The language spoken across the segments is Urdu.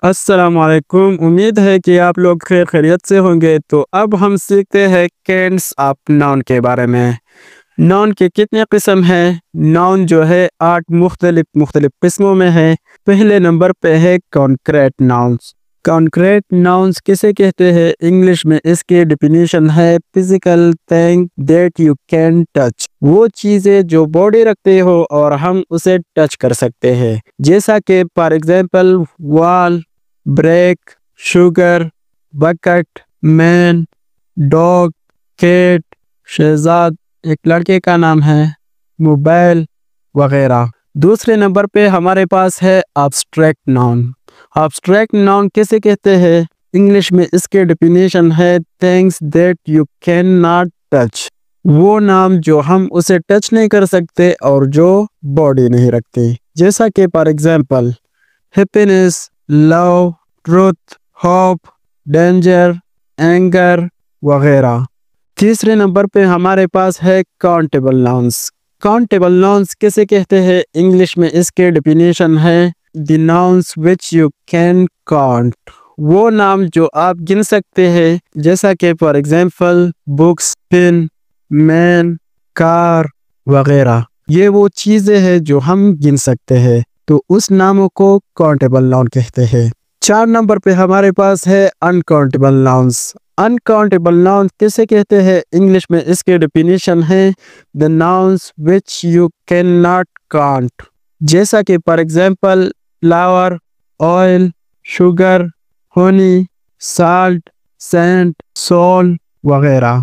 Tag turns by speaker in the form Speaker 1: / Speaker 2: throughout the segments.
Speaker 1: السلام علیکم، امید ہے کہ آپ لوگ خیر خیریت سے ہوں گے۔ تو اب ہم سیکھتے ہیں کینس آف ناؤن کے بارے میں۔ ناؤن کے کتنے قسم ہیں؟ ناؤن جو ہے 8 مختلف قسموں میں ہے۔ پہلے نمبر پہ ہے کانکریٹ ناؤنز۔ کانکریٹ ناؤنز کسے کہتے ہیں؟ انگلش میں اس کی ڈیفینیشن ہے physical thing that you can touch, وہ چیزیں جو باڈی رکھتے ہو اور ہم اسے ٹچ کر سکتے ہیں، جیسا کہ فار ایگزامپل وال، بریک، شوگر، بکٹ، مین، ڈاگ، کیٹ، شہزاد ایک لڑکے کا نام ہے، موبائل وغیرہ۔ دوسرے نمبر پہ ہمارے پاس ہے abstract noun۔ abstract noun کیسے کہتے ہیں؟ انگلش میں اس کے ڈیفینیشن ہے things that you cannot touch، وہ نام جو ہم اسے ٹچ نہیں کر سکتے اور جو باڈی نہیں رکھتے، جیسا کہ for example happiness، love، truth، hope، danger، anger وغیرہ۔ تیسرے نمبر پہ ہمارے پاس ہے countable nouns۔ countable nouns کیسے کہتے ہیں؟ انگلش میں اس کے ڈیفینیشن ہے the nouns which you can count، وہ نام جو آپ گن سکتے ہیں، جیسا کہ for example books، pen، man، car وغیرہ۔ یہ وہ چیزیں ہیں جو ہم گن سکتے ہیں، تو اس ناموں کو countable noun کہتے ہیں۔ 4 نمبر پہ ہمارے پاس ہے uncountable nouns۔ uncountable nouns کیسے کہتے ہیں؟ انگلش میں اس کے ڈیفینیشن ہے the nouns which you cannot count، جیسا کہ for example flour، oil، sugar، honey، salt، sand، salt وغیرہ۔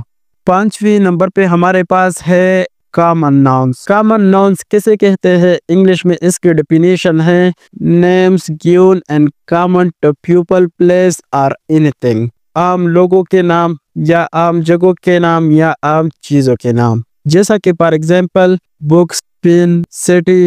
Speaker 1: 5ویں نمبر پہ ہمارے پاس ہے common nouns۔ common nouns کیسے کہتے ہیں؟ انگلش میں اس کی ڈیفینیشن ہے names given and common to people, place or anything، عام لوگوں کے نام یا عام جگہوں کے نام یا عام چیزوں کے نام، جیسا کہ for example books، pen، city،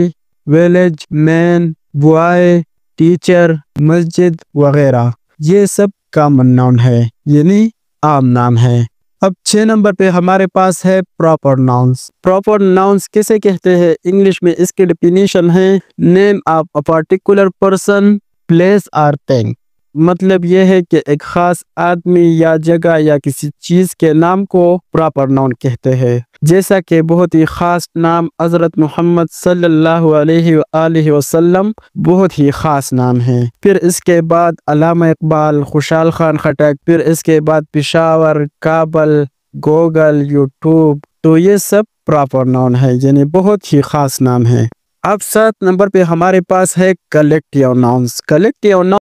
Speaker 1: village، man، boy، teacher، مسجد وغیرہ۔ یہ سب common noun ہے، یعنی عام نام ہے۔ اب 6 نمبر پہ ہمارے پاس ہے proper nouns۔ proper nouns کیسے کہتے ہیں؟ انگلش میں اس کی ڈیفینیشن ہے name of a particular person, place or thing، مطلب یہ ہے کہ ایک خاص آدمی یا جگہ یا کسی چیز کے نام کو proper noun کہتے ہیں، جیسا کہ بہت ہی خاص نام حضرت محمد صلی اللہ علیہ وآلہ وسلم بہت ہی خاص نام ہے۔ پھر اس کے بعد علامہ اقبال، خوشحال خان خٹک، پھر اس کے بعد پشاور، کابل، گوگل، یوٹیوب، تو یہ سب proper noun ہے، یعنی بہت ہی خاص نام ہے۔ اب 7 نمبر پہ ہمارے پاس ہے collective nouns۔ collective nouns